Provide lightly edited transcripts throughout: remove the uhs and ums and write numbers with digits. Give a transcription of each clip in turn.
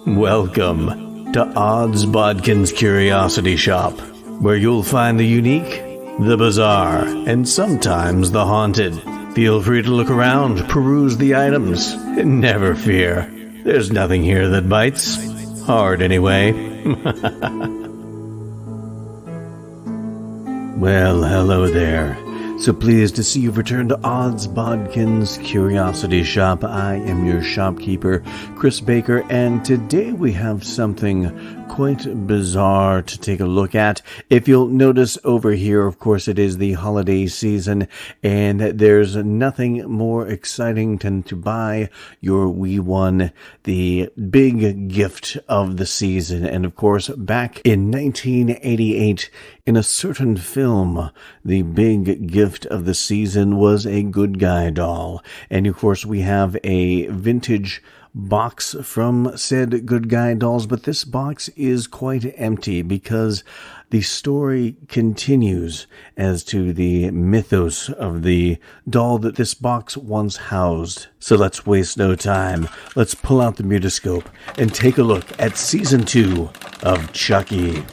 Welcome to Odd's Bodkins Curiosity Shop, where you'll find the unique, the bizarre, and sometimes the haunted. Feel free to look around, peruse the items, and never fear. There's nothing here that bites. Hard, anyway. Well, hello there. So pleased to see you've returned to Odd's Bodkins Curiosity Shop. I am your shopkeeper, Chris Baker, and today we have something quite bizarre to take a look at. If you'll notice over here, of course, it is the holiday season, and there's nothing more exciting than to buy your wee one, the big gift of the season. And of course, back in 1988, in a certain film, the big gift of the season was a good guy doll. And of course, we have a vintage box from said good guy dolls, but this box is quite empty because the story continues as to the mythos of the doll that this box once housed. So let's waste no time. Let's pull out the mutoscope and take a look at season 2 of Chucky.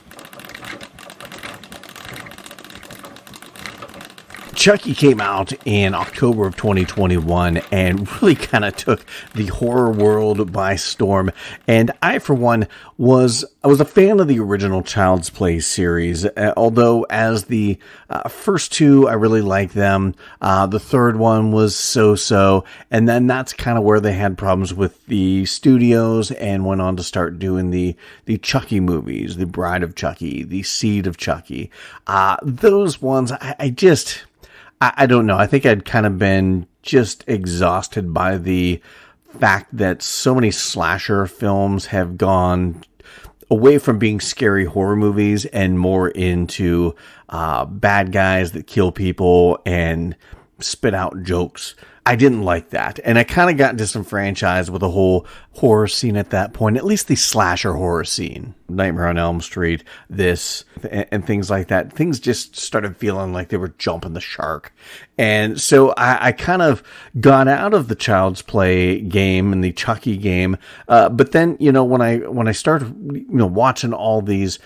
Chucky came out in October of 2021 and really kind of took the horror world by storm. And I, for one, was a fan of the original Child's Play series, although as the first two, I really liked them. The third one was so-so, and then that's kind of where they had problems with the studios and went on to start doing the Chucky movies, The Bride of Chucky, The Seed of Chucky. Those ones, I don't know. I think I'd kind of been just exhausted by the fact that so many slasher films have gone away from being scary horror movies and more into bad guys that kill people and spit out jokes. I didn't like that. And I kind of got disenfranchised with the whole horror scene at that point, at least the slasher horror scene. Nightmare on Elm Street, this, and things like that. Things just started feeling like they were jumping the shark. And so I kind of got out of the Child's Play game and the Chucky game. But then, when I started, watching all these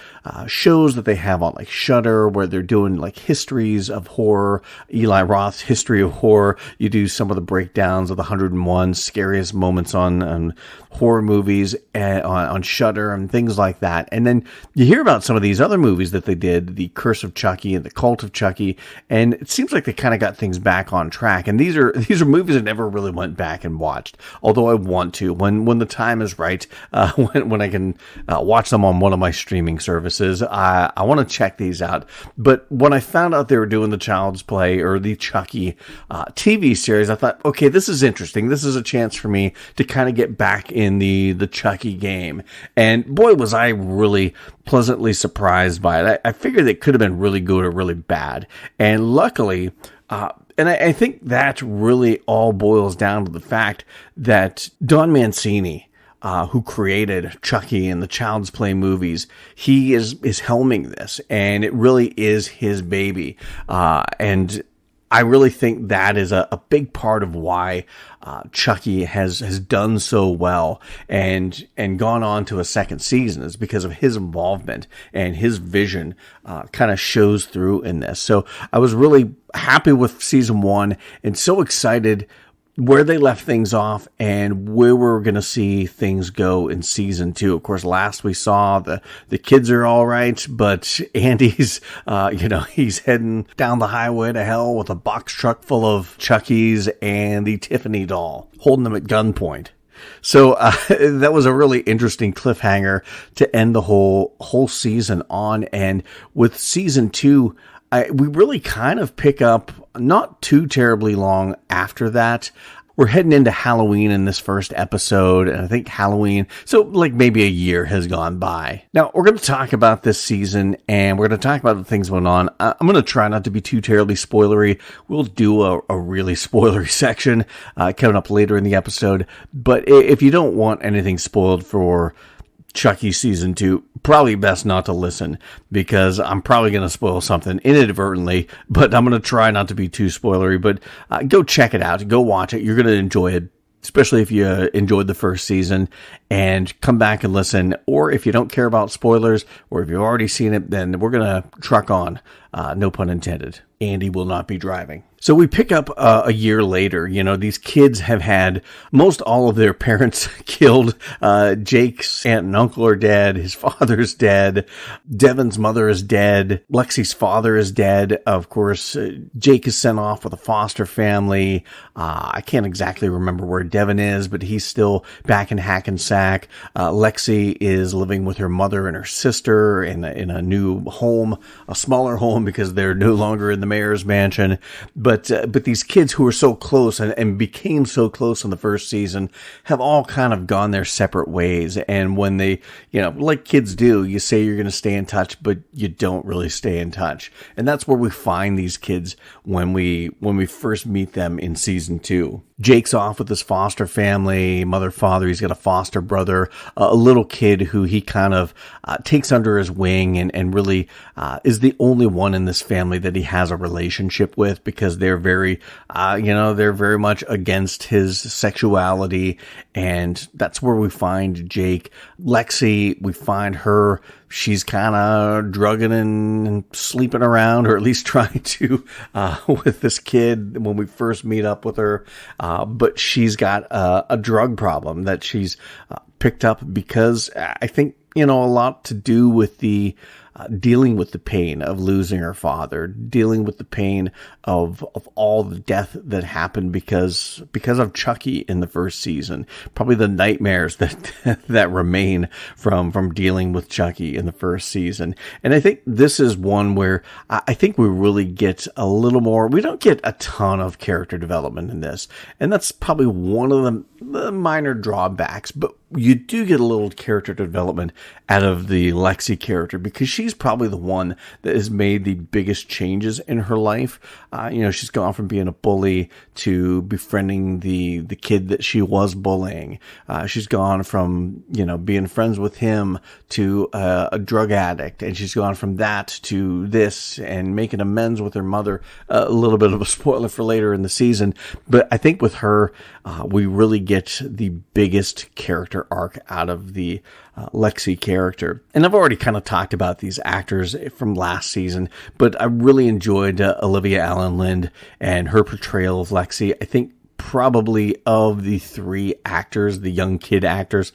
shows that they have on like Shudder, where they're doing like histories of horror, Eli Roth's History of Horror, you do some of the breakdowns of the 101 scariest moments on horror movies on Shudder and things like that. And then you hear about some of these other movies that they did, The Curse of Chucky and The Cult of Chucky, and it seems like they kind of got things back on track. And these are movies I never really went back and watched, although I want to when the time is right, when I can watch them on one of my streaming services. I want to check these out. But when I found out they were doing the Child's Play or the Chucky TV series, I thought, okay, this is interesting. This is a chance for me to kind of get back in the Chucky game. And boy, was I really pleasantly surprised by it. I figured it could have been really good or really bad. And luckily, and I think that really all boils down to the fact that Don Mancini, who created Chucky and the Child's Play movies, he is helming this, and it really is his baby. And I really think that is a big part of why Chucky has done so well and gone on to a second season, is because of his involvement and his vision kind of shows through in this. So I was really happy with season 1 and so excited where they left things off and where we're going to see things go in season 2. Of course, last we saw the kids are all right, but Andy's, he's heading down the highway to hell with a box truck full of Chuckies and the Tiffany doll, holding them at gunpoint. So that was a really interesting cliffhanger to end the whole season on. And with season 2, we really kind of pick up not too terribly long after that. We're heading into Halloween in this first episode, and I think Halloween, so like maybe a year has gone by. Now, we're going to talk about this season, and we're going to talk about the things going on. I'm going to try not to be too terribly spoilery. We'll do a really spoilery section coming up later in the episode, but if you don't want anything spoiled for Chucky season 2, probably best not to listen, because I'm probably going to spoil something inadvertently, but I'm going to try not to be too spoilery. But go check it out, go watch it. You're going to enjoy it especially if you enjoyed the first season, and come back and listen. Or if you don't care about spoilers, or if you've already seen it, then we're going to truck on. No pun intended. Andy will not be driving. So we pick up a year later. You know, these kids have had most all of their parents killed. Jake's aunt and uncle are dead. His father's dead. Devin's mother is dead. Lexi's father is dead. Of course, Jake is sent off with a foster family. I can't exactly remember where Devin is, but he's still back in Hackensack. Lexi is living with her mother and her sister in a new home, a smaller home because they're no longer in the mayor's mansion. But these kids who were so close and became so close in the first season have all kind of gone their separate ways. And when they, you know, like kids do, you say you're going to stay in touch, but you don't really stay in touch. And that's where we find these kids when we first meet them in season 2. Jake's off with his foster family, mother, father. He's got a foster brother, a little kid who he kind of takes under his wing and really is the only one in this family that he has a relationship with, because they're very, they're very much against his sexuality. And that's where we find Jake. Lexi, we find her. She's kind of drugging and sleeping around, or at least trying to, with this kid when we first meet up with her. But she's got a drug problem that she's picked up because I think, a lot to do with the dealing with the pain of losing her father, dealing with the pain of all the death that happened because of Chucky in the first season, probably the nightmares that remain from dealing with Chucky in the first season. And I think this is one where I think we really get a little more. We don't get a ton of character development in this, and that's probably one of the minor drawbacks, but you do get a little character development out of the Lexi character because she's probably the one that has made the biggest changes in her life. She's gone from being a bully to befriending the kid that she was bullying. She's gone from, being friends with him to a drug addict. And she's gone from that to this and making amends with her mother. A little bit of a spoiler for later in the season. But I think with her, we really get the biggest character arc out of the Lexi character. And I've already kind of talked about these actors from last season, but I really enjoyed Olivia Allen Lind and her portrayal of Lexi. I think probably of the 3 actors, the young kid actors,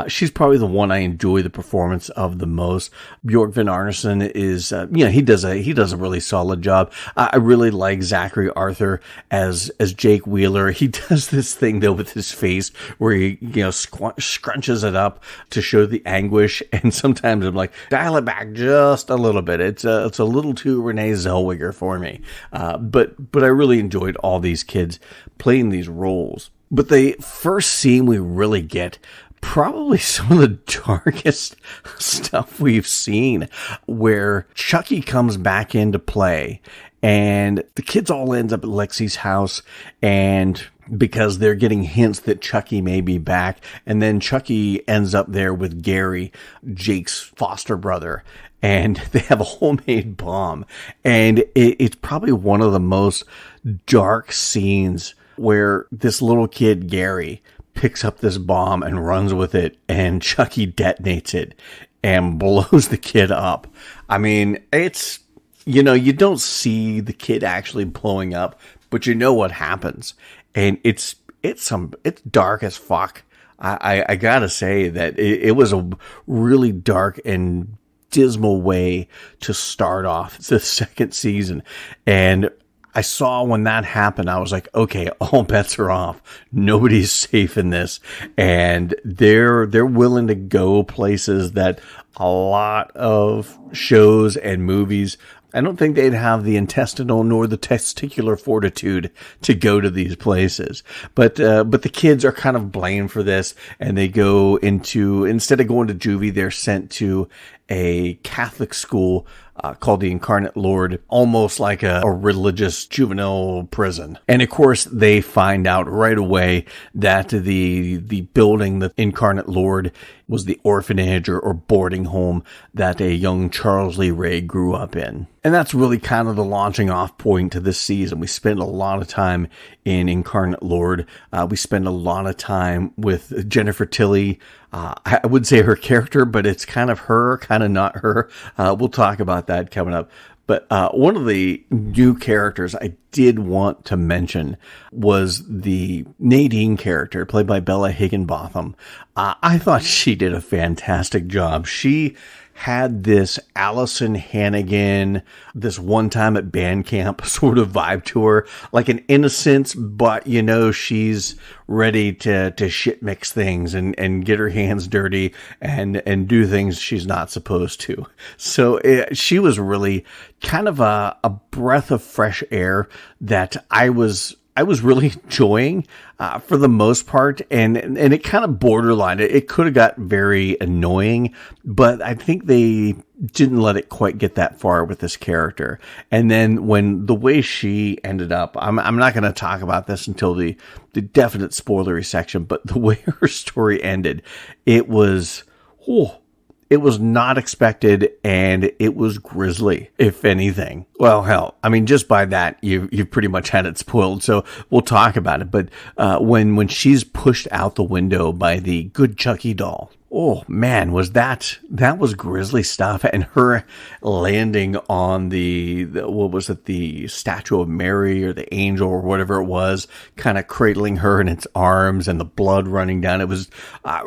she's probably the one I enjoy the performance of the most. Bjork Van Arneson is, he does a really solid job. I really like Zachary Arthur as Jake Wheeler. He does this thing though with his face where he, scrunches it up to show the anguish. And sometimes I'm like, dial it back just a little bit. It's a little too Renee Zellweger for me. But I really enjoyed all these kids playing these roles. But the first scene we really get probably some of the darkest stuff we've seen, where Chucky comes back into play and the kids all ends up at Lexi's house, and because they're getting hints that Chucky may be back, and then Chucky ends up there with Gary, Jake's foster brother, and they have a homemade bomb. And it's probably one of the most dark scenes where this little kid, Gary, picks up this bomb and runs with it, and Chucky detonates it and blows the kid up. I mean, it's, you don't see the kid actually blowing up, but you know what happens. And it's dark as fuck. I gotta say that it was a really dark and dismal way to start off the second season. And I saw when that happened, I was like, okay, all bets are off. Nobody's safe in this. And they're willing to go places that a lot of shows and movies, I don't think they'd have the intestinal nor the testicular fortitude to go to these places. But the kids are kind of blamed for this, and they go into, instead of going to juvie, they're sent to a Catholic school called the Incarnate Lord, almost like a religious juvenile prison. And of course, they find out right away that the building, the Incarnate Lord, was the orphanage or boarding home that a young Charles Lee Ray grew up in. And that's really kind of the launching off point to this season. We spend a lot of time in Incarnate Lord. We spend a lot of time with Jennifer Tilly. I would say her character, but it's kind of her, kind of not her. We'll talk about that coming up. But one of the new characters I did want to mention was the Nadine character, played by Bella Higginbotham. I thought she did a fantastic job. She had this Allison Hannigan, this one time at band camp sort of vibe to her, like an innocence, but you know, she's ready to shit mix things and get her hands dirty and do things she's not supposed to. So she was really kind of a breath of fresh air that I was really enjoying for the most part, and it kind of borderline. It could have got very annoying, but I think they didn't let it quite get that far with this character. And then when the way she ended up, I'm not going to talk about this until the definite spoilery section, but the way her story ended, it was not expected, and it was grisly, if anything. Well, hell, I mean, just by that, you've pretty much had it spoiled, so we'll talk about it. But when she's pushed out the window by the good Chucky doll, oh man, that was grisly stuff. And her landing on the what was it, the statue of Mary or the angel or whatever it was, kind of cradling her in its arms and the blood running down. It was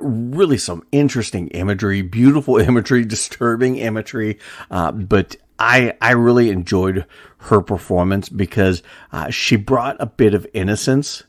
really some interesting imagery, beautiful imagery, disturbing imagery. But I really enjoyed her performance because she brought a bit of innocence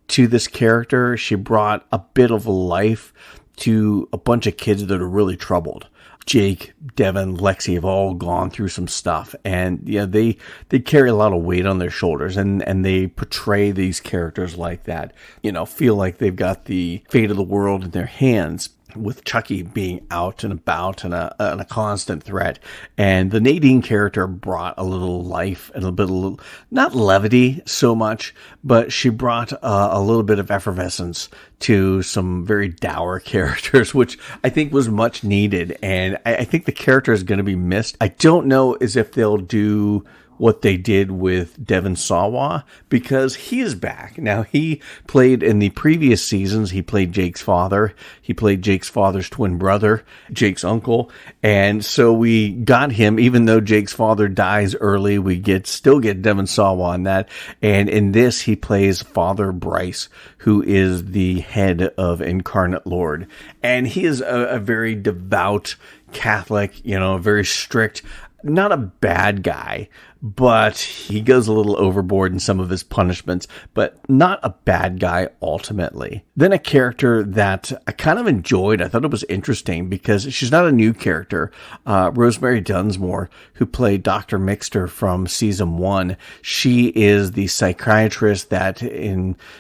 to this character. She brought a bit of life to a bunch of kids that are really troubled. Jake, Devin, Lexi have all gone through some stuff, and yeah, they carry a lot of weight on their shoulders, and they portray these characters like that, you know, feel like they've got the fate of the world in their hands, with Chucky being out and about and a constant threat. And the Nadine character brought a little life and a bit of, not levity so much, but she brought a little bit of effervescence to some very dour characters, which I think was much needed. And I think the character is going to be missed. I don't know as if they'll do what they did with Devon Sawa, because he is back. Now, he played in the previous seasons, he played Jake's father. He played Jake's father's twin brother, Jake's uncle. And so we got him, even though Jake's father dies early, we still get Devon Sawa on that. And in this, he plays Father Bryce, who is the head of Incarnate Lord. And he is a very devout Catholic, you know, very strict, not a bad guy, but he goes a little overboard in some of his punishments, but not a bad guy ultimately. Then a character that I kind of enjoyed, I thought it was interesting because she's not a new character. Rosemary Dunsmore, who played Dr. Mixter from season 1, she is the psychiatrist that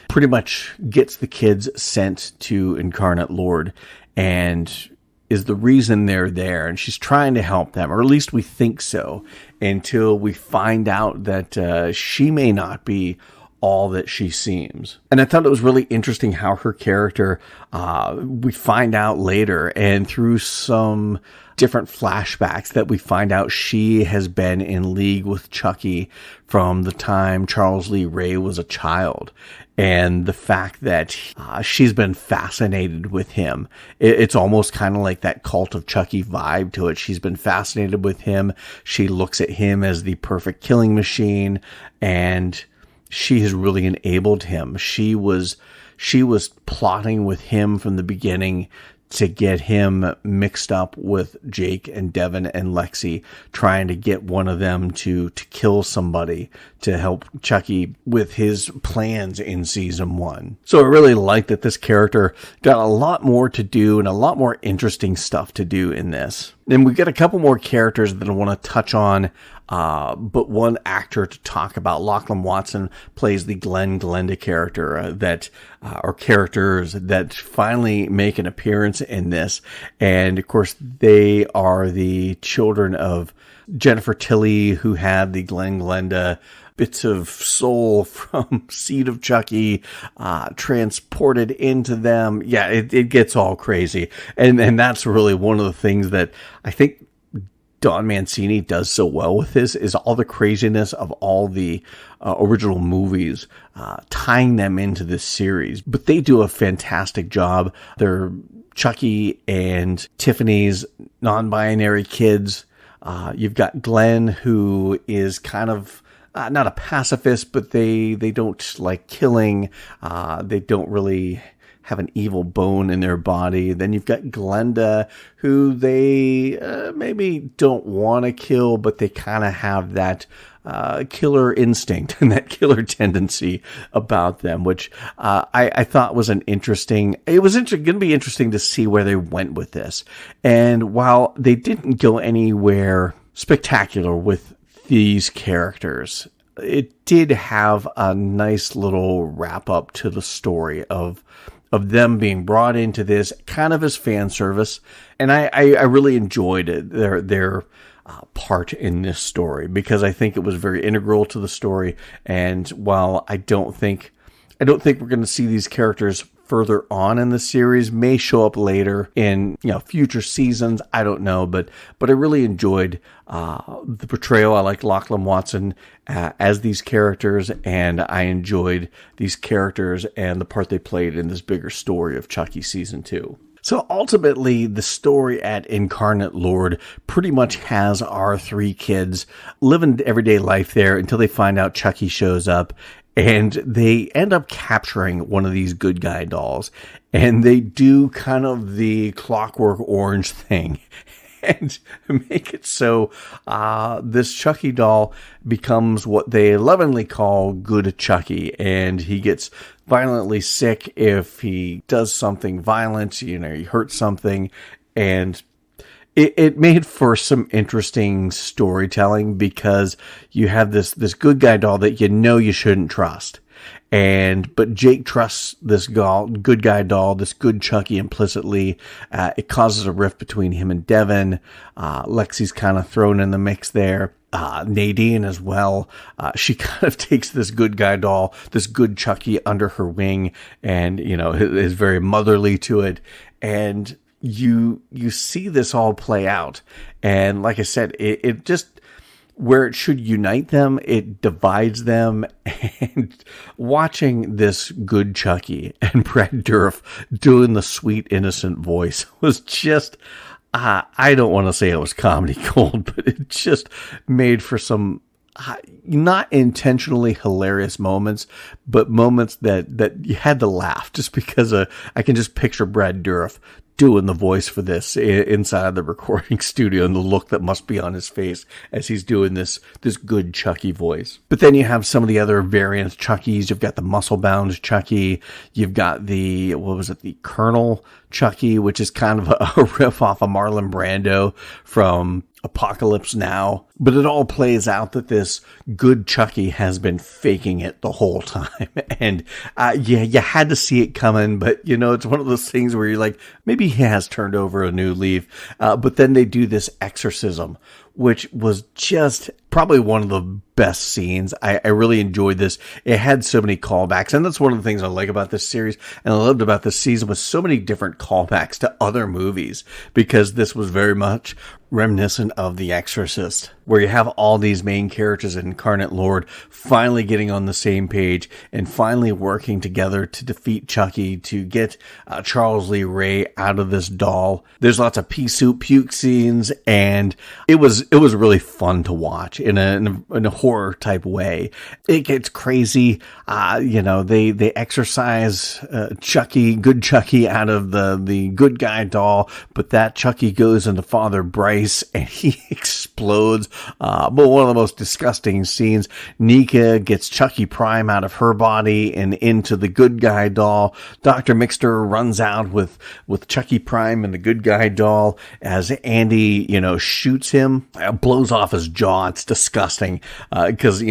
pretty much gets the kids sent to Incarnate Lord, and is the reason they're there, and she's trying to help them, or at least we think so, until we find out that she may not be all that she seems. And I thought it was really interesting how her character, we find out later, and through some different flashbacks, that we find out she has been in league with Chucky from the time Charles Lee Ray was a child. And the fact that she's been fascinated with him. It's almost kind of like that Cult of Chucky vibe to it. She's been fascinated with him. She looks at him as the perfect killing machine, and she has really enabled him. She was plotting with him from the beginning to get him mixed up with Jake and Devin and Lexi, trying to get one of them to kill somebody to help Chucky with his plans in season 1. So I really like that this character got a lot more to do and a lot more interesting stuff to do in this. Then we get a couple more characters that I want to touch on but one actor to talk about. Lachlan Watson plays the Glenda character or characters that finally make an appearance in this. And of course, they are the children of Jennifer Tilly, who had the Glenda bits of soul from Seed of Chucky transported into them. Yeah, it gets all crazy. And that's really one of the things that I think Don Mancini does so well with this, is all the craziness of all the original movies, tying them into this series. But they do a fantastic job. They're Chucky and Tiffany's non-binary kids. You've got Glenn, who is kind of not a pacifist, but they don't like killing. They don't really have an evil bone in their body. Then you've got Glenda, who they maybe don't want to kill, but they kind of have that killer instinct and that killer tendency about them, which I thought was going to be interesting to see where they went with this. And while they didn't go anywhere spectacular with these characters, it did have a nice little wrap up to the story of them being brought into this kind of as fan service. And I really enjoyed it, their part in this story, because I think it was very integral to the story. And while I don't think we're going to see these characters further on in the series, may show up later in future seasons, I don't know, but I really enjoyed the portrayal. I like Lachlan Watson as these characters, and I enjoyed these characters and the part they played in this bigger story of Chucky season 2. So ultimately, the story at Incarnate Lord pretty much has our 3 kids living everyday life there until they find out Chucky shows up. And they end up capturing one of these good guy dolls. And they do kind of the Clockwork Orange thing and make it so this Chucky doll becomes what they lovingly call Good Chucky. And he gets violently sick if he does something violent, he hurts something. And it made for some interesting storytelling, because you have this good guy doll that you shouldn't trust. But Jake trusts this good guy doll, this good Chucky, implicitly. It causes a rift between him and Devin. Lexi's kind of thrown in the mix there. Nadine as well. She kind of takes this good guy doll, this good Chucky, under her wing, and is very motherly to it. And you see this all play out. And like I said, it just, where it should unite them, it divides them. And watching this good Chucky and Brad Dourif doing the sweet, innocent voice was just, I don't want to say it was comedy gold, but it just made for some not intentionally hilarious moments, but moments that you had to laugh, just because I can just picture Brad Dourif doing the voice for this inside the recording studio, and the look that must be on his face as he's doing this good Chucky voice. But then you have some of the other variants Chuckies. You've got the muscle-bound Chucky. You've got the Colonel Chucky, which is kind of a riff off of Marlon Brando from Apocalypse Now. But it all plays out that this good Chucky has been faking it the whole time. And you had to see it coming, but it's one of those things where you're like, maybe he has turned over a new leaf. But then they do this exorcism, which was just probably one of the best scenes. I really enjoyed this. It had so many callbacks, and that's one of the things I like about this series, and I loved about this season, was so many different callbacks to other movies, because this was very much reminiscent of The Exorcist, where you have all these main characters in Incarnate Lord finally getting on the same page and finally working together to defeat Chucky, to get Charles Lee Ray out of this doll. There's lots of pea soup puke scenes, and it was really fun to watch in a horror horror type way. It gets crazy. They exorcise Chucky, good Chucky, out of the good guy doll, but that Chucky goes into Father Bryce and he explodes. But one of the most disgusting scenes, Nika gets Chucky Prime out of her body and into the good guy doll. Dr. Mixter runs out with Chucky Prime and the good guy doll as Andy, shoots him, blows off his jaw. It's disgusting because,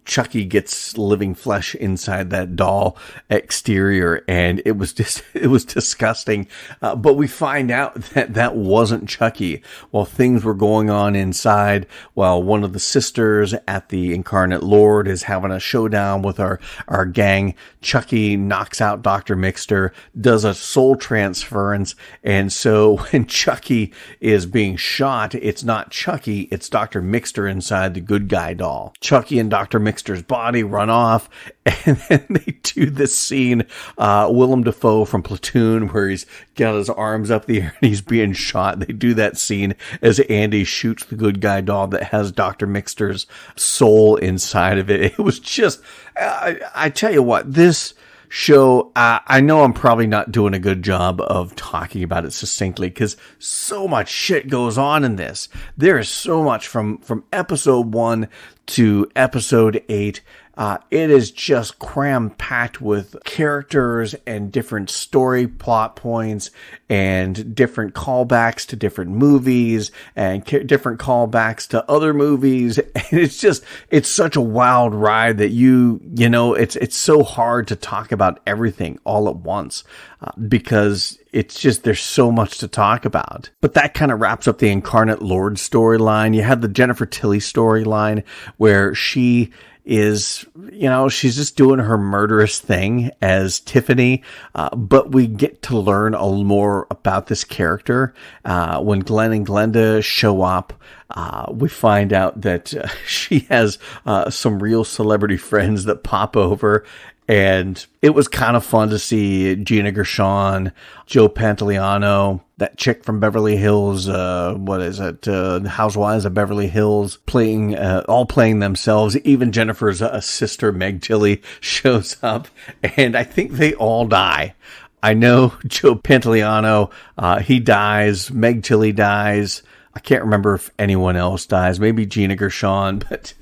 Chucky gets living flesh inside that doll exterior, and it was disgusting. But we find out that wasn't Chucky. While things were going on inside, while one of the sisters at the Incarnate Lord is having a showdown with our gang, Chucky knocks out Dr. Mixter, does a soul transference, and so when Chucky is being shot, it's not Chucky, it's Dr. Mixter inside the good guy doll. Chucky and Dr. Mixter's body run off, and then they do this scene, Willem Dafoe from Platoon, where he's got his arms up the air and he's being shot. They do that scene as Andy shoots the good guy doll that has Dr. Mixter's soul inside of it. It was just, I tell you what, this show, I know I'm probably not doing a good job of talking about it succinctly because so much shit goes on in this. There is so much from episode 1 to episode 8. It is just cram-packed with characters and different story plot points and different callbacks to different movies and different callbacks to other movies. And it's such a wild ride that it's so hard to talk about everything all at once because there's so much to talk about. But that kind of wraps up the Incarnate Lord storyline. You have the Jennifer Tilly storyline where she is, she's just doing her murderous thing as Tiffany, but we get to learn a little more about this character. When Glenn and Glenda show up, we find out that she has some real celebrity friends that pop over. And it was kind of fun to see Gina Gershon, Joe Pantoliano, that chick from Beverly Hills, Housewives of Beverly Hills, all playing themselves. Even Jennifer's sister, Meg Tilly, shows up, and I think they all die. I know Joe Pantoliano, he dies. Meg Tilly dies. I can't remember if anyone else dies. Maybe Gina Gershon, but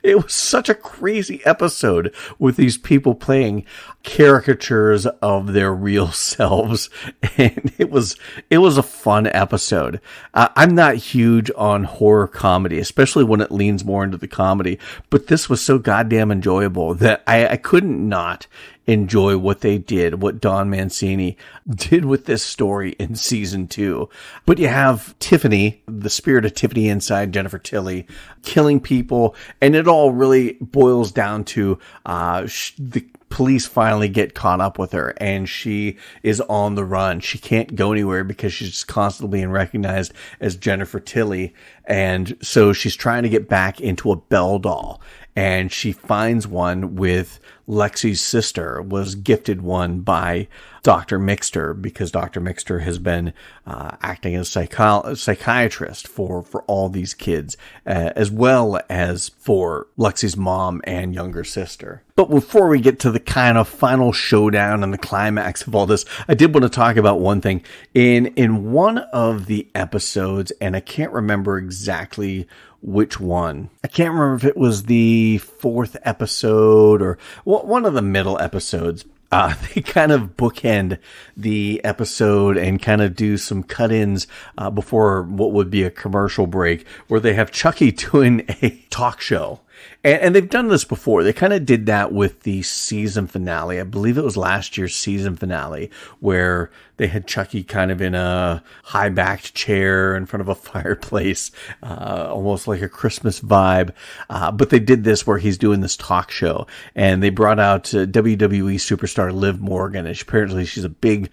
it was such a crazy episode with these people playing caricatures of their real selves. And it was a fun episode. I'm not huge on horror comedy, especially when it leans more into the comedy, but this was so goddamn enjoyable that I couldn't not enjoy what they did, what Don Mancini did with this story in season 2. But you have Tiffany, the spirit of Tiffany inside Jennifer Tilly, killing people, and it all really boils down to the police finally get caught up with her, and she is on the run. She can't go anywhere because she's just constantly being recognized as Jennifer Tilly, and so she's trying to get back into a Belle doll, and she finds one with Lexi's sister, was gifted one by Dr. Mixter because Dr. Mixter has been acting as psychiatrist for all these kids, as well as for Lexi's mom and younger sister. But before we get to the kind of final showdown and the climax of all this, I did want to talk about one thing. In one of the episodes, and I can't remember exactly which one. I can't remember if it was the 4th episode or one of the middle episodes. They kind of bookend the episode and kind of do some cut-ins before what would be a commercial break, where they have Chucky doing a talk show. And they've done this before. They kind of did that with the season finale. I believe it was last year's season finale, where they had Chucky kind of in a high-backed chair in front of a fireplace, almost like a Christmas vibe. But they did this where he's doing this talk show, and they brought out WWE superstar Liv Morgan. And apparently she's a big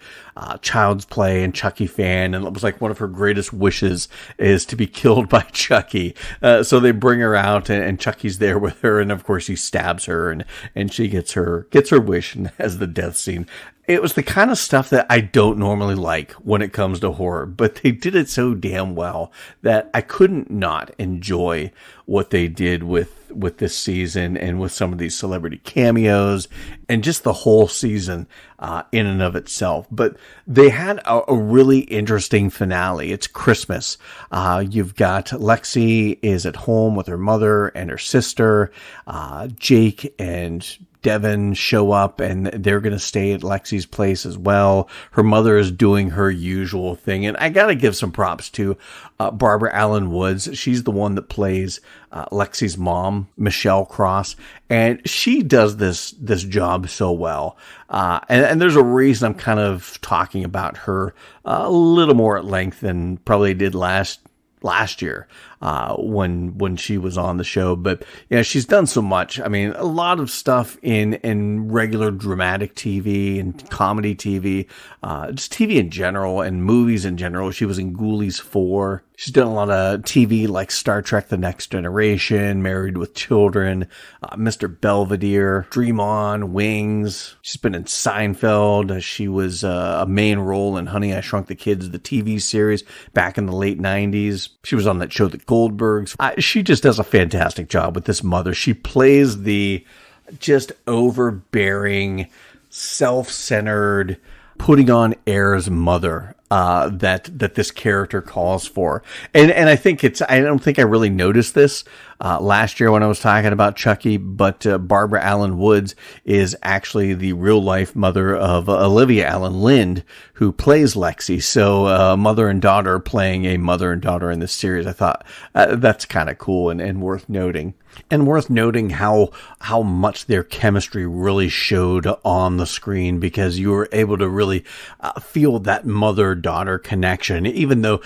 Child's Play and Chucky fan, and it was like one of her greatest wishes is to be killed by Chucky. So they bring her out, and Chucky's there with her, and of course he stabs her, and she gets her wish and has the death scene. It was the kind of stuff that I don't normally like when it comes to horror, but they did it so damn well that I couldn't not enjoy what they did with this season and with some of these celebrity cameos and just the whole season in and of itself. But they had a really interesting finale. It's Christmas. You've got Lexi is at home with her mother and her sister. Jake and Devin show up and they're going to stay at Lexi's place as well. Her mother is doing her usual thing. And I got to give some props to Barbara Allen Woods. She's the one that plays Lexi's mom, Michelle Cross. And she does this job so well. And there's a reason I'm kind of talking about her a little more at length than probably did last year when she was on the show. But yeah, she's done so much. I mean, a lot of stuff in regular dramatic TV and comedy TV, just TV in general and movies in general. She was in Ghoulies 4. She's done a lot of TV like Star Trek The Next Generation, Married with Children, Mr. Belvedere, Dream On, Wings. She's been in Seinfeld. She was a main role in Honey, I Shrunk the Kids, the TV series back in the late 90s. She was on that show, The Goldbergs. She just does a fantastic job with this mother. She plays the just overbearing, self-centered, putting on airs mother that this character calls for. And I think I don't think I really noticed this last year when I was talking about Chucky, but Barbara Allen Woods is actually the real life mother of Olivia Allen Lind, who plays Lexi. So mother and daughter playing a mother and daughter in this series. I thought that's kind of cool and worth noting. And worth noting how much their chemistry really showed on the screen, because you were able to really feel that mother-daughter connection, even though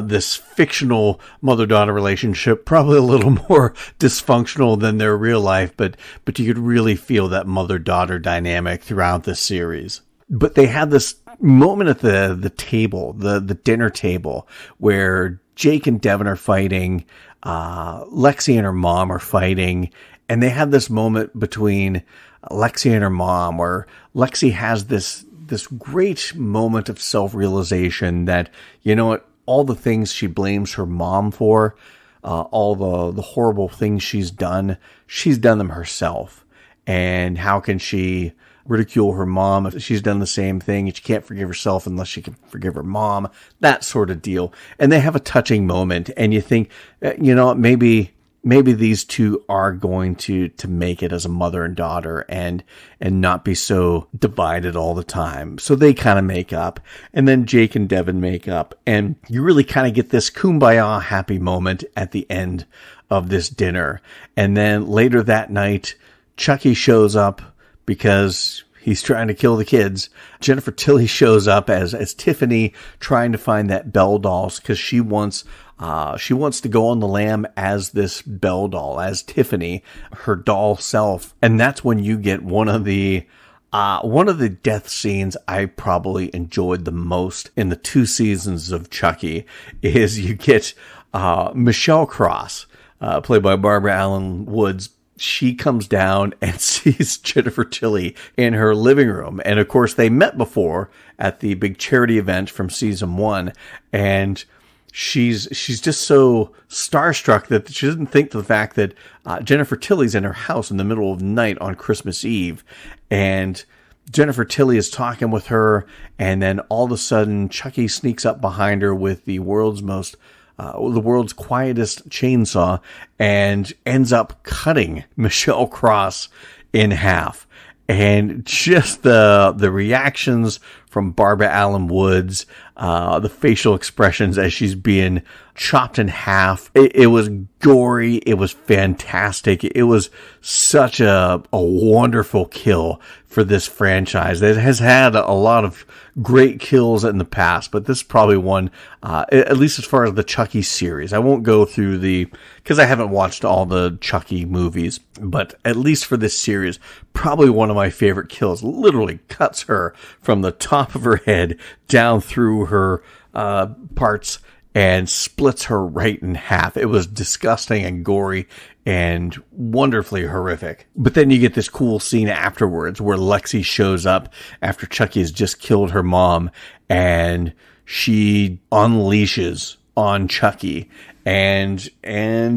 this fictional mother-daughter relationship probably a little more dysfunctional than their real life, but you could really feel that mother-daughter dynamic throughout the series. But they had this moment at the table, the dinner table, where Jake and Devin are fighting, Lexi and her mom are fighting, and they have this moment between Lexi and her mom where Lexi has this great moment of self-realization that, you know what, all the things she blames her mom for, all the horrible things she's done them herself. And how can she ridicule her mom if she's done the same thing? She can't forgive herself unless she can forgive her mom, that sort of deal. And they have a touching moment, and you think, you know, maybe these two are going to make it as a mother and daughter and not be so divided all the time. So they kind of make up, and then Jake and Devin make up, and you really kind of get this kumbaya happy moment at the end of this dinner. And then later that night, Chucky shows up because he's trying to kill the kids. Jennifer Tilly shows up as Tiffany, trying to find that Belle doll because she wants to go on the lam as this Belle doll, as Tiffany, her doll self. And that's when you get one of the death scenes I probably enjoyed the most in the 2 seasons of Chucky, is you get Michelle Cross, played by Barbara Allen Woods. She comes down and sees Jennifer Tilly in her living room. And of course, they met before at the big charity event from season 1. And she's just so starstruck that she doesn't think the fact that Jennifer Tilly's in her house in the middle of the night on Christmas Eve. And Jennifer Tilly is talking with her. And then all of a sudden, Chucky sneaks up behind her with the world's quietest chainsaw and ends up cutting Michelle Cross in half. And just the reactions from Barbara Allen Woods, the facial expressions as she's being chopped in half. It was gory. It was fantastic. It was such a wonderful kill for this franchise. It has had a lot of great kills in the past, but this is probably one, at least as far as the Chucky series. I won't go through because I haven't watched all the Chucky movies, but at least for this series, probably one of my favorite kills. Literally cuts her from the top of her head down through her parts and splits her right in half. It was disgusting and gory and wonderfully horrific. But then you get this cool scene afterwards where Lexi shows up after Chucky has just killed her mom, and she unleashes on Chucky, and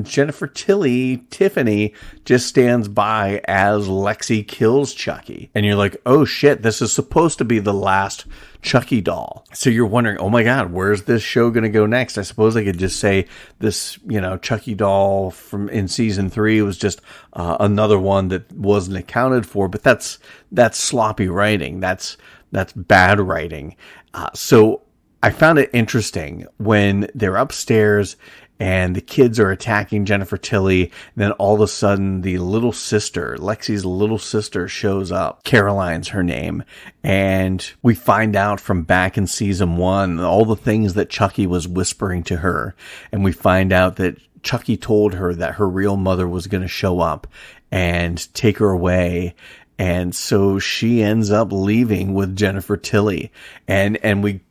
Jennifer Tiffany just stands by as Lexi kills Chucky. And you're like, oh shit, this is supposed to be the last Chucky doll. So you're wondering, oh my God, where's this show going to go next? I suppose I could just say this, Chucky doll from in season 3 was just another one that wasn't accounted for, but that's sloppy writing. That's bad writing. So I found it interesting when they're upstairs and the kids are attacking Jennifer Tilly. Then all of a sudden, the little sister, Lexi's little sister, shows up. Caroline's her name. And we find out from back in season 1, all the things that Chucky was whispering to her. And we find out that Chucky told her that her real mother was going to show up and take her away. And so she ends up leaving with Jennifer Tilly. And we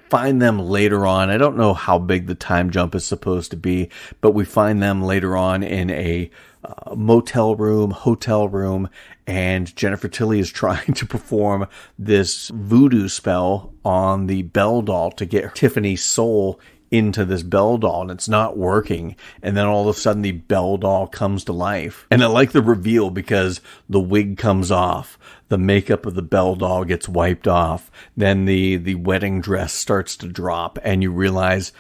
find them later on. I don't know how big the time jump is supposed to be, but we find them later on in a hotel room, and Jennifer Tilly is trying to perform this voodoo spell on the Belle doll to get Tiffany's soul into this Belle doll, and it's not working. And then all of a sudden the Belle doll comes to life. And I like the reveal because the wig comes off, the makeup of the Belle doll gets wiped off, then the wedding dress starts to drop, and you realize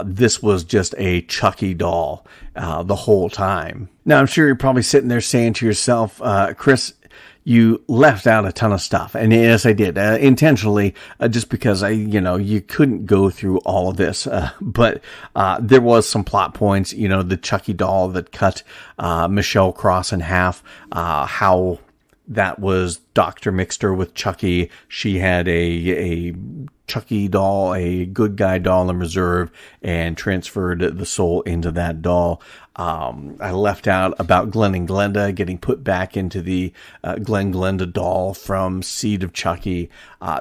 this was just a Chucky doll the whole time. Now, I'm sure you're probably sitting there saying to yourself, Chris, you left out a ton of stuff. And yes, I did, intentionally, just because you couldn't go through all of this. But there was some plot points, the Chucky doll that cut Michelle Cross in half, how that was Dr. Mixter with Chucky. She had a Chucky doll, a good guy doll in reserve, and transferred the soul into that doll. I left out about Glenn and Glenda getting put back into the Glenn Glenda doll from Seed of Chucky.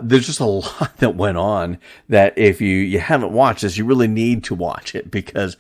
There's just a lot that went on that if you haven't watched this, you really need to watch it, because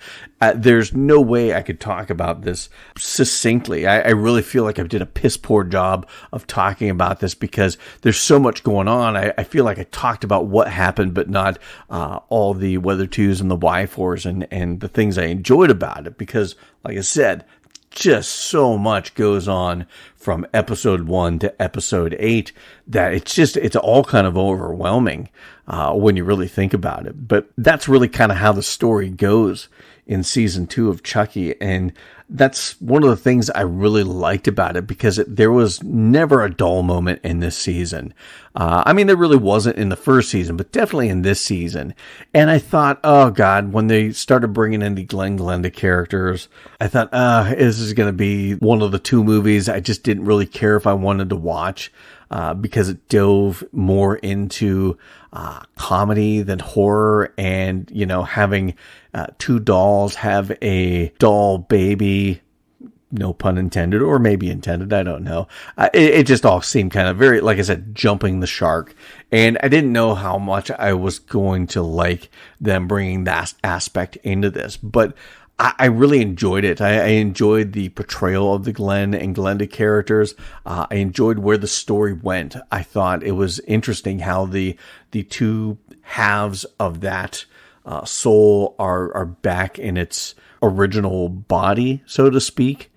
there's no way I could talk about this succinctly. I really feel like I did a piss poor job of talking about this because there's so much going on. I feel like I talked about what happened, but not all the whether tos and the why fors and the things I enjoyed about it, because like I said, just so much goes on from episode 1 to episode 8 that it's all kind of overwhelming when you really think about it. But that's really kind of how the story goes in season 2 of Chucky. And that's one of the things I really liked about it, because there was never a dull moment in this season. There really wasn't in the first season, but definitely in this season. And I thought, oh God, when they started bringing in the Glenn Glenda characters, I thought, this is going to be one of the 2 movies I just didn't really care if I wanted to watch, because it dove more into comedy than horror, and having 2 dolls have a doll baby, no pun intended, or maybe intended, I don't know. It just all seemed kind of very, like I said, jumping the shark. And I didn't know how much I was going to like them bringing that aspect into this. But I really enjoyed it. I enjoyed the portrayal of the Glenn and Glenda characters. I enjoyed where the story went. I thought it was interesting how the 2 halves of that soul are back in its original body, so to speak.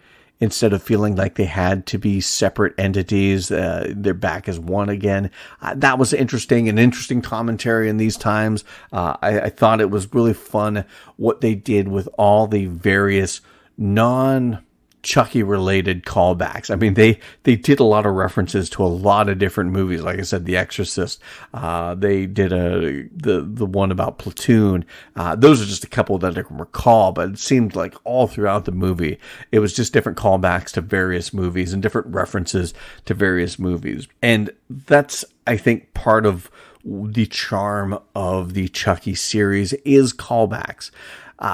Instead of feeling like they had to be separate entities, they're back as one again. That was interesting, an interesting commentary in these times. I thought it was really fun what they did with all the various non-Chucky related callbacks. They did a lot of references to a lot of different movies. Like I said, The Exorcist. They did the one about Platoon. Those are just a couple that I can recall, but it seemed like all throughout the movie, it was just different callbacks to various movies and different references to various movies. And that's, I think, part of the charm of the Chucky series is callbacks.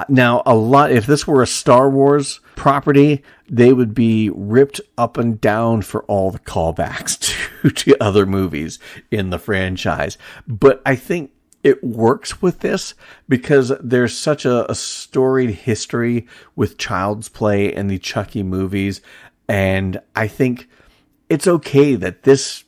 Now, if this were a Star Wars property, they would be ripped up and down for all the callbacks to other movies in the franchise. But I think it works with this because there's such a storied history with Child's Play and the Chucky movies. And I think it's okay that this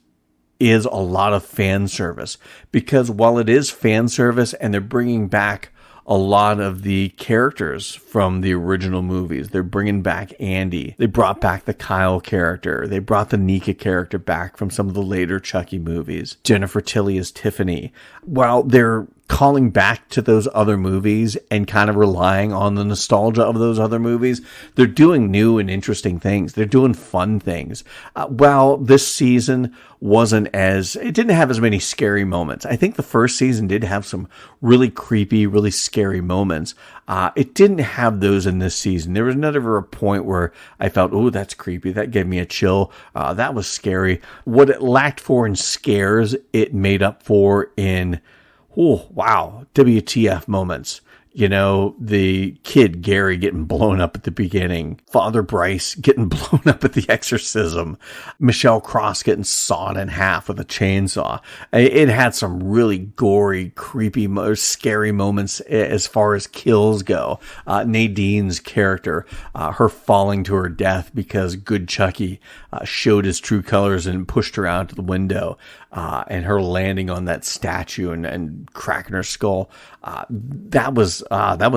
is a lot of fan service, because while it is fan service and they're bringing back a lot of the characters from the original movies. They're bringing back Andy. They brought back the Kyle character. They brought the Nika character back from some of the later Chucky movies. Jennifer Tilly as Tiffany. While they're calling back to those other movies and kind of relying on the nostalgia of those other movies, they're doing new and interesting things. They're doing fun things. While this season it didn't have as many scary moments. I think the first season did have some really creepy, really scary moments. It didn't have those in this season. There was never a point where I felt, oh, that's creepy. That gave me a chill. That was scary. What it lacked for in scares, it made up for in, oh, wow, WTF moments. You know, the kid Gary getting blown up at the beginning, Father Bryce getting blown up at the exorcism, Michelle Cross getting sawed in half with a chainsaw. It had some really gory, creepy, scary moments as far as kills go. Nadine's character, her falling to her death because good Chucky showed his true colors and pushed her out to the window, and her landing on that statue and cracking her skull. That was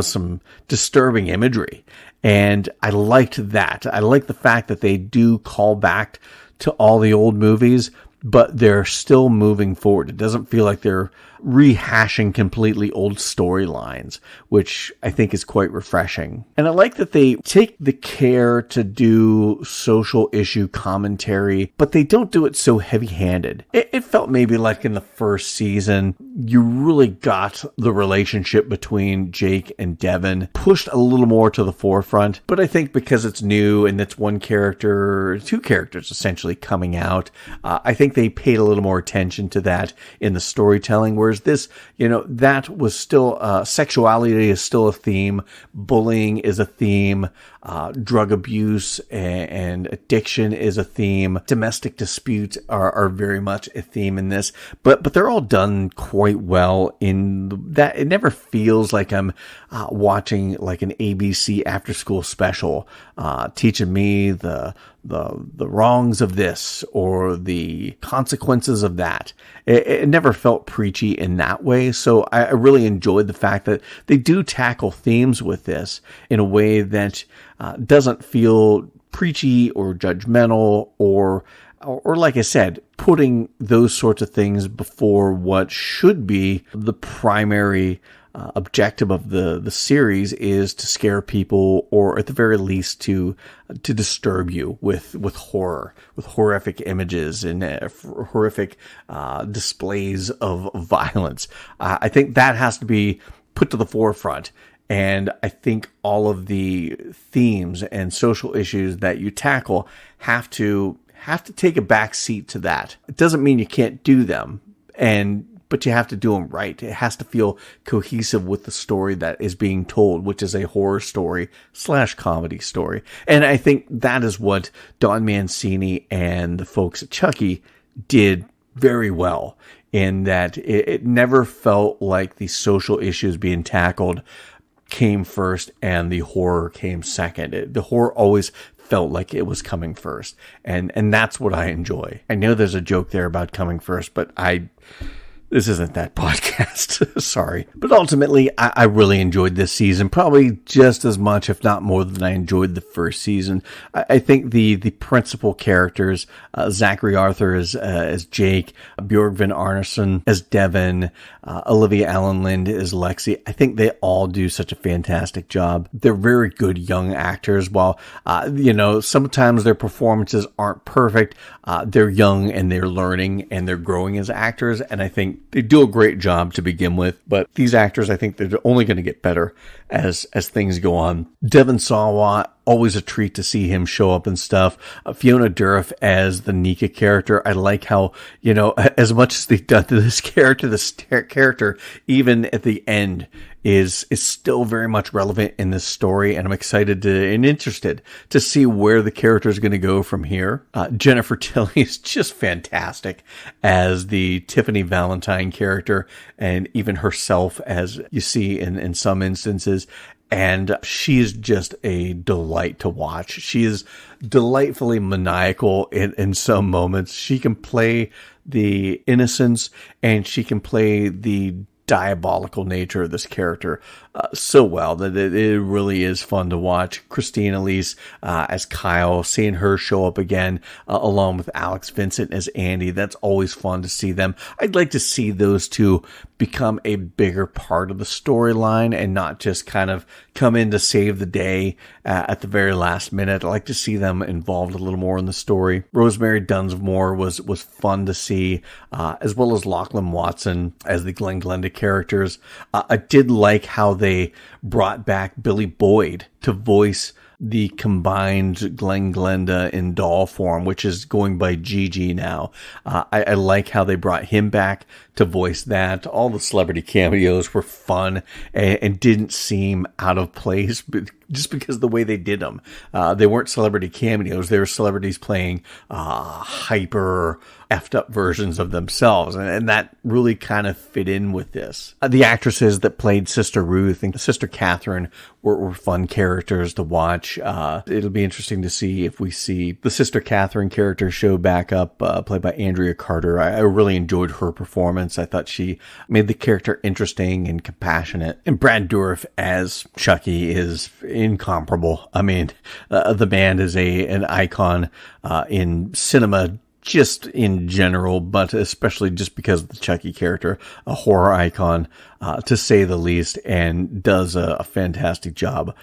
some disturbing imagery, and I liked that. I like the fact that they do call back to all the old movies, but they're still moving forward. It doesn't feel like they're rehashing completely old storylines, which I think is quite refreshing. And I like that they take the care to do social issue commentary, but they don't do it so heavy-handed. It felt maybe like in the first season, you really got the relationship between Jake and Devin pushed a little more to the forefront. But I think because it's new and it's one character, two characters essentially coming out, I think they paid a little more attention to that in the storytelling, whereas this, that was still, sexuality is still a theme, bullying is a theme, drug abuse and addiction is a theme, domestic disputes are very much a theme in this, but they're all done quite well in that. It never feels like I'm watching like an ABC after school special, teaching me the wrongs of this or the consequences of that. It never felt preachy in that way. So I really enjoyed the fact that they do tackle themes with this in a way that doesn't feel preachy or judgmental or like I said, putting those sorts of things before what should be the primary objective of the series is to scare people, or at the very least to disturb you with horror, with horrific images and horrific displays of violence. I think that has to be put to the forefront. And I think all of the themes and social issues that you tackle have to take a back seat to that. It doesn't mean you can't do them, but you have to do them right. It has to feel cohesive with the story that is being told, which is a horror story / comedy story. And I think that is what Don Mancini and the folks at Chucky did very well, in that it never felt like the social issues being tackled came first and the horror came second. The horror always felt like it was coming first. And that's what I enjoy. I know there's a joke there about coming first, but this isn't that podcast. Sorry. But ultimately, I really enjoyed this season, probably just as much, if not more, than I enjoyed the first season. I think the principal characters, Zachary Arthur as Jake, Björgvin Arnason as Devin, Olivia Allen Lind as Lexi, I think they all do such a fantastic job. They're very good young actors. While, sometimes their performances aren't perfect, they're young and they're learning and they're growing as actors. And I think they do a great job to begin with, but these actors, I think they're only going to get better as things go on. Devin Sawa always a treat to see him show up and stuff. Fiona Dourif as the Nika character. I like how, as much as they've done to this character, even at the end, is still very much relevant in this story, and I'm excited and interested to see where the character is going to go from here. Jennifer Tilly is just fantastic as the Tiffany Valentine character, and even herself, as you see in some instances. And she is just a delight to watch. She is delightfully maniacal in some moments. She can play the innocence, and she can play the diabolical nature of this character so well that it really is fun to watch. Christine Elise as Kyle, seeing her show up again along with Alex Vincent as Andy, that's always fun to see them. I'd like to see those two become a bigger part of the storyline and not just kind of come in to save the day at the very last minute. I like to see them involved a little more in the story. Rosemary Dunsmore was fun to see, as well as Lachlan Watson as the Glenn Glenda characters. I did like how they brought back Billy Boyd to voice the combined Glenn Glenda in doll form, which is going by Gigi now. I like how they brought him back to voice that. All the celebrity cameos were fun and didn't seem out of place, but just because of the way they did them. They weren't celebrity cameos. They were celebrities playing hyper effed up versions of themselves. And that really kind of fit in with this. The actresses that played Sister Ruth and Sister Catherine were fun characters to watch. It'll be interesting to see if we see the Sister Catherine character show back up, played by Andrea Carter. I really enjoyed her performance. I thought she made the character interesting and compassionate. And Brad Dourif as Chucky is incomparable. I mean, the man is an icon in cinema, just in general, but especially just because of the Chucky character, a horror icon, to say the least, and does a fantastic job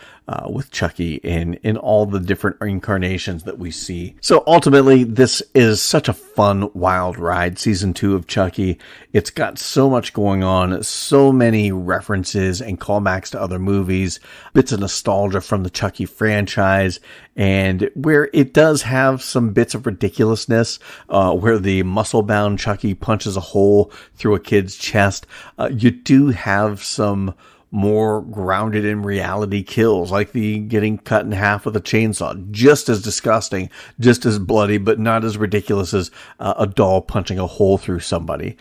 with Chucky in all the different incarnations that we see. So ultimately, this is such a fun, wild ride, season 2 of Chucky. It's got so much going on, so many references and callbacks to other movies, bits of nostalgia from the Chucky franchise, and where it does have some bits of ridiculousness, where the muscle-bound Chucky punches a hole through a kid's chest. You do have some more grounded in reality kills, like the getting cut in half with a chainsaw. Just as disgusting, just as bloody, but not as ridiculous as a doll punching a hole through somebody.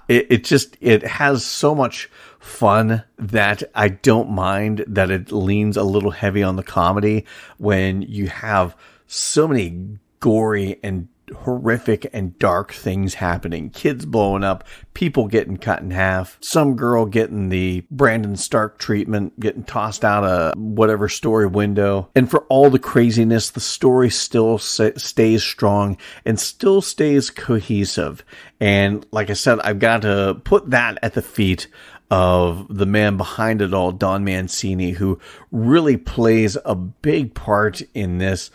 It has so much fun that I don't mind that it leans a little heavy on the comedy when you have so many gory and horrific and dark things happening. Kids blowing up, people getting cut in half, some girl getting the Brandon Stark treatment, getting tossed out a whatever story window. And for all the craziness, the story still stays strong and still stays cohesive. And like I said, I've got to put that at the feet of the man behind it all, Don Mancini, who really plays a big part in this,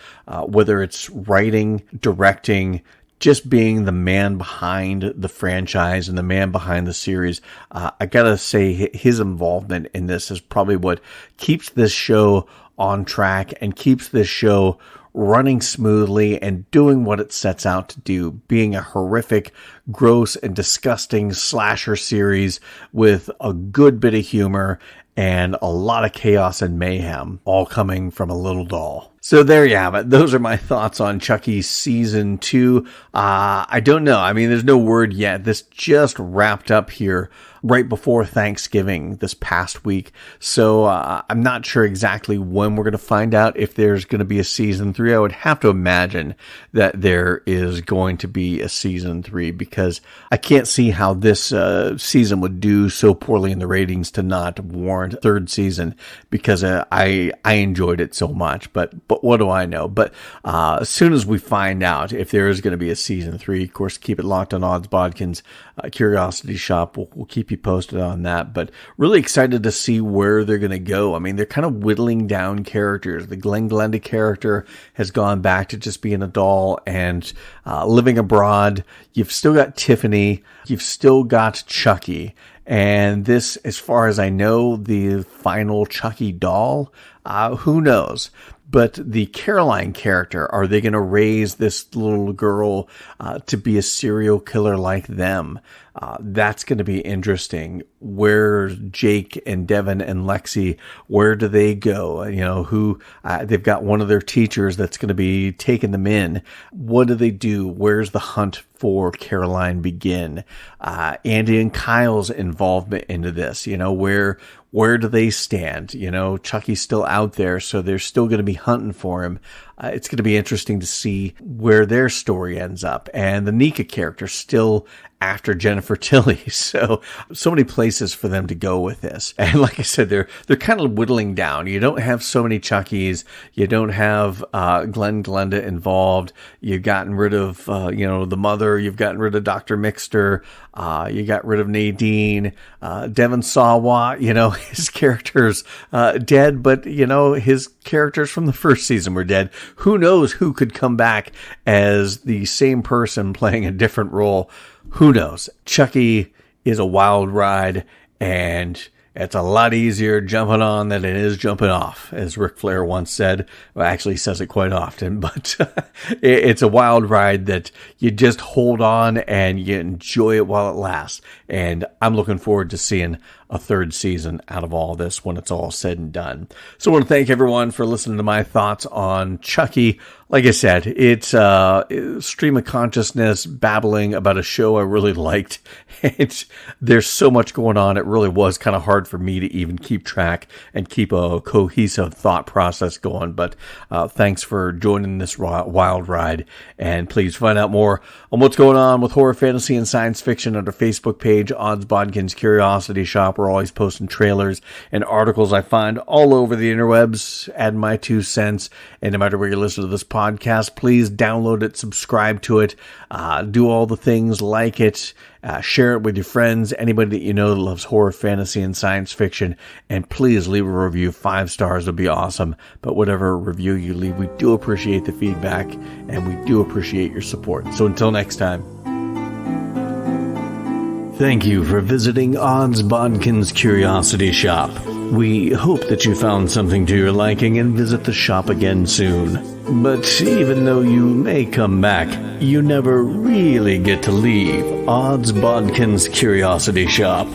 whether it's writing, directing, just being the man behind the franchise and the man behind the series. I gotta say his involvement in this is probably what keeps this show on track and keeps this show running smoothly and doing what it sets out to do, being a horrific, gross, and disgusting slasher series with a good bit of humor and a lot of chaos and mayhem, all coming from a little doll. So there you have it. Those are my thoughts on Chucky Season 2. I don't know. I mean, there's no word yet. This just wrapped up here right before Thanksgiving this past week. So I'm not sure exactly when we're going to find out if there's going to be a Season 3. I would have to imagine that there is going to be a Season 3 because I can't see how this season would do so poorly in the ratings to not warrant a third season because I enjoyed it so much. But what do I know? But as soon as we find out if there is going to be a Season 3, of course, keep it locked on Odds Bodkins Curiosity Shop. We'll keep you posted on that. But really excited to see where they're going to go. I mean, they're kind of whittling down characters. The Glenn Glenda character has gone back to just being a doll and living abroad. You've still got Tiffany. You've still got Chucky. And this, as far as I know, the final Chucky doll, Who knows? But the Caroline character, are they going to raise this little girl to be a serial killer like them? That's going to be interesting. Where Jake and Devin and Lexi, where do they go? They've got one of their teachers that's going to be taking them in. What do they do? Where's the hunt for Caroline begin? Andy and Kyle's involvement into this, where do they stand? Chucky's still out there, so they're still going to be hunting for him. It's going to be interesting to see where their story ends up. And the Nika character still after Jennifer Tilly. So many places for them to go with this. And like I said, they're kind of whittling down. You don't have so many Chuckies. You don't have Glenn Glenda involved. You've gotten rid of the mother. You've gotten rid of Dr. Mixter. You got rid of Nadine. Devin Sawa, his character's dead, but his characters from the first season were dead. Who knows who could come back as the same person playing a different role? Who knows? Chucky is a wild ride, and it's a lot easier jumping on than it is jumping off, as Ric Flair once said. Well, actually, he says it quite often, but it's a wild ride that you just hold on and you enjoy it while it lasts. And I'm looking forward to seeing a third season out of all this when it's all said and done. So I want to thank everyone for listening to my thoughts on Chucky. Like I said, it's stream of consciousness babbling about a show I really liked. There's so much going on. It really was kind of hard for me to even keep track and keep a cohesive thought process going. But thanks for joining this wild ride. And please find out more on what's going on with horror, fantasy, and science fiction on our Facebook page, Odds Bodkins Curiosity Shop. We're always posting trailers and articles I find all over the interwebs, add my 2 cents. And no matter where you listen to this podcast, please download it, subscribe to it, do all the things, like it, share it with your friends, anybody that you know that loves horror, fantasy, and science fiction. And please leave a review. 5 stars would be awesome. But whatever review you leave, we do appreciate the feedback and we do appreciate your support. So until next time. Thank you for visiting Odds Bodkins Curiosity Shop. We hope that you found something to your liking and visit the shop again soon. But even though you may come back, you never really get to leave Odds Bodkins Curiosity Shop.